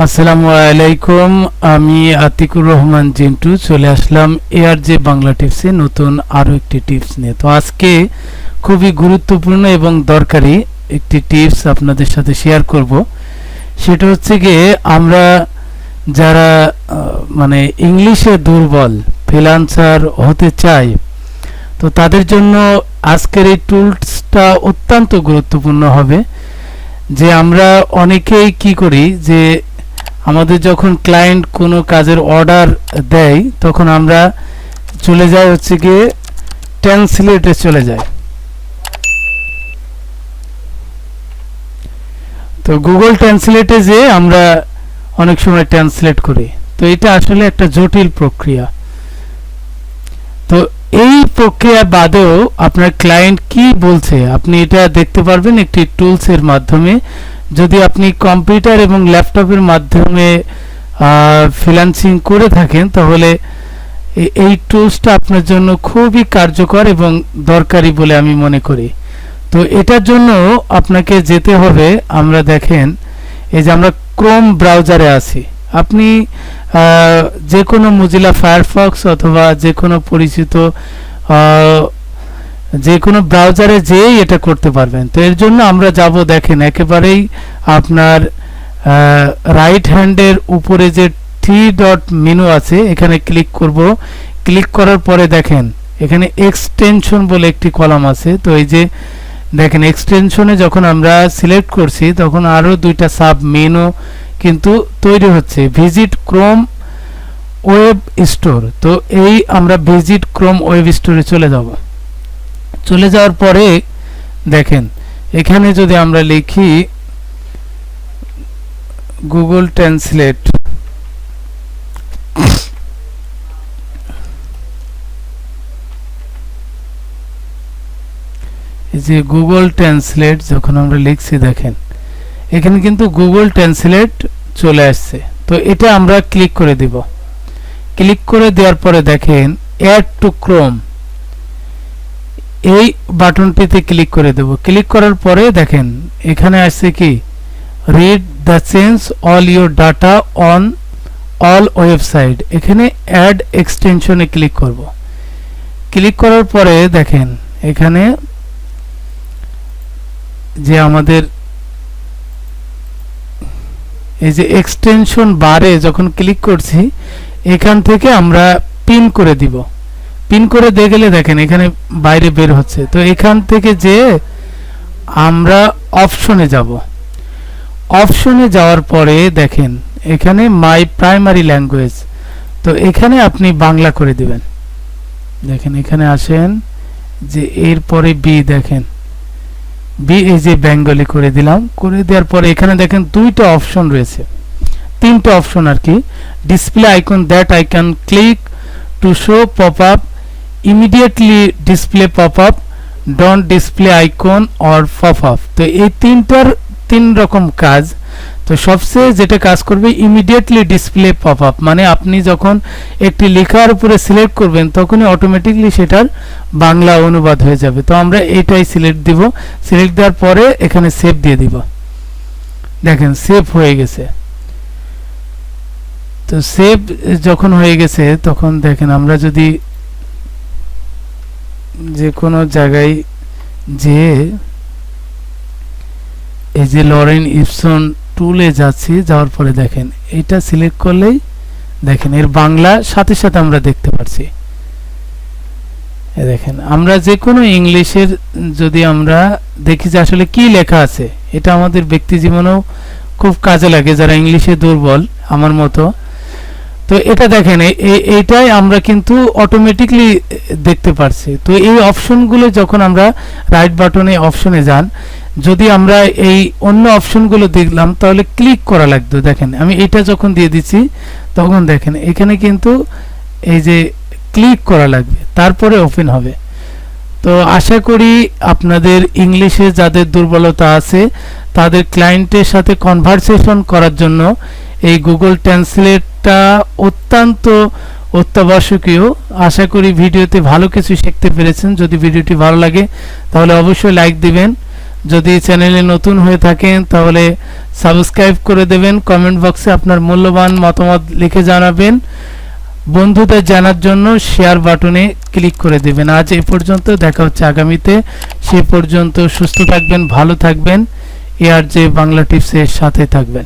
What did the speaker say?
আসসালামু আলাইকুম, আমি আতিকুর রহমান জিন্টু চলে আসলাম এআরজে বাংলা টিপসে নতুন আরও একটি টিপস নিয়ে। তো আজকে খুবই গুরুত্বপূর্ণ এবং দরকারি একটি টিপস আপনাদের সাথে শেয়ার করব। সেটা হচ্ছে গিয়ে আমরা যারা মানে ইংলিশে দুর্বল ফ্রিল্যান্সার হতে চাই, তো তাদের জন্য আজকের এই টুলসটা অত্যন্ত গুরুত্বপূর্ণ হবে। যে আমরা অনেকেই কি করি, যে আমাদের যখন ক্লায়েন্ট কোনো কাজের অর্ডার দেয় তখন আমরা চলে যাই হচ্ছে গিয়ে ট্রান্সলেটে চলে যায়। তো গুগল ট্রান্সলেটে যে আমরা অনেক সময় ট্রান্সলেট করি, তো এটা আসলে একটা জটিল প্রক্রিয়া। তো এই প্রক্রিয়া বাদেও আপনার ক্লায়েন্ট কি বলছে আপনি এটা দেখতে পারবেন একটি টুলসের মাধ্যমে। যদি আপনি কম্পিউটার এবং ল্যাপটপের মাধ্যমে ফ্রিল্যান্সিং করে থাকেন তাহলে এই টুলসটা আপনার জন্য খুবই কার্যকর এবং দরকারি বলে আমি মনে করি। তো এটার জন্য আপনাকে যেতে হবে, আমরা দেখেন এই যে আমরা ক্রোম ব্রাউজারে আছি। আপনি যে কোনো মোজিলা ফায়ারফক্স অথবা যে কোনো পরিচিত যে কোনো ব্রাউজারে যেই এটা করতে পারবেন। তো এর জন্য আমরা যাব, দেখেন একেবারেই আপনার রাইট হ্যান্ডের উপরে যে থ্রি ডট মেনু আছে এখানে ক্লিক করব। ক্লিক করার পরে দেখেন এখানে এক্সটেনশন বলে একটি কলাম আছে। তো এই যে দেখেন এক্সটেনশনে যখন আমরা সিলেক্ট করছি তখন আরও দুইটা সাব মেনু কিন্তু তৈরি হচ্ছে। Visit Chrome web store. তো এই আমরা ভিজিট ক্রোম ওয়েব স্টোরে চলে যাব। চলে যাওয়ার পরে দেখেন এখানে যদি আমরা লিখি গুগল ট্রান্সলেট, এই যে গুগল ট্রান্সলেট যখন আমরা লিখছি দেখেন এখানে কিন্তু গুগল ট্রান্সলেট চলে আসছে। তো এটা আমরা ক্লিক করে দিব। ক্লিক করে দেওয়ার পরে দেখেন অ্যাড টু ক্রোম, এই বাটনটিতে ক্লিক করে দেব। ক্লিক করার পরে দেখেন এখানে আসছে কি read the change all your data on all website. এখানে অ্যাড এক্সটেনশনে ক্লিক করব। ক্লিক করার পরে দেখেন এখানে যে আমাদের এই যে এক্সটেনশন বারে যখন ক্লিক করছি এখান থেকে আমরা পিন করে দিব। পিন করে দিয়ে গেলে দেখেন এখানে বাইরে বের হচ্ছে। তো এখান থেকে যে আমরা অপশনে যাব। অপশনে যাওয়ার পরে দেখেন এখানে মাই প্রাইমারি ল্যাঙ্গুয়েজ, তো এখানে আপনি বাংলা করে দিবেন। দেখেন এখানে আসেন যে এরপরে বি, দেখেন বি এই যে বেঙ্গলি করে দিলাম। করে দেওয়ার পরে এখানে দেখেন দুইটা অপশন রয়েছে, তিনটা অপশন আর কি। Display icon that I can click to show pop up immediately, display pop up, don't display icon or pop up. তো এই তিন রকম কাজ। তো সবচেয়ে যেটা কাজ করবে ইমিডিয়েটলি ডিসপ্লে পপ আপ, মানে আপনি যখন একটি লেখার উপরে সিলেক্ট করবেন তখনই অটোমেটিকলি সেটার বাংলা অনুবাদ হয়ে যাবে। তো আমরা এটাই সিলেক্ট দিব। সিলেক্ট দেওয়ার পরে এখানে সেভ দিয়ে দিব। দেখেন সেভ হয়ে গেছে। তো সেভ যখন হয়ে গেছে তখন দেখেন আমরা যদি যে কোনো জায়গায় যে এই যে লরেন ইপসন টুলে যাচ্ছি, যাওয়ার পরে দেখেন এটা সিলেক্ট করলেই দেখেন এর বাংলা সাথে সাথে আমরা দেখতে পাচ্ছি। দেখেন আমরা যে কোনো ইংলিশের যদি আমরা দেখি যে আসলে কি লেখা আছে, এটা আমাদের ব্যক্তি জীবনেও খুব কাজে লাগে যারা ইংলিশে দুর্বল আমার মতো। তো এটা দেখেন এইটাই আমরা কিন্তু অটোমেটিকলি দেখতে পারছি। তো এই অপশনগুলো যখন আমরা রাইট বাটনে অপশনে যান, যদি আমরা এই অন্য অপশনগুলো দেখলাম তাহলে ক্লিক করা লাগতো। দেখেন আমি এটা যখন দিয়ে দিচ্ছি তখন দেখেন এখানে কিন্তু এই যে ক্লিক করা লাগবে, তারপরে ওপেন হবে। তো আশা করি আপনাদের ইংলিশে যাদের দুর্বলতা আছে তাদের ক্লায়েন্টের সাথে কনভারসেশন করার জন্য এই গুগল ট্রান্সলেটটা অত্যন্ত অত্যাবশ্যকীয়। আশা করি ভিডিওতে ভালো কিছু শিখতে পেরেছেন। যদি ভিডিওটি ভালো লাগে তাহলে অবশ্যই লাইক দিবেন। যদি চ্যানেলে নতুন হয়ে থাকেন তাহলে সাবস্ক্রাইব করে দেবেন, কমেন্ট বক্সে আপনার মূল্যবান মতামত লিখে জানাবেন, বন্ধুদের জানার জন্য শেয়ার বাটনে ক্লিক করে দেবেন। আজ এই পর্যন্ত, দেখা হচ্ছে আগামীতে। সে পর্যন্ত সুস্থ থাকবেন, ভালো থাকবেন, ARJ বাংলা টিপসের সাথে থাকবেন।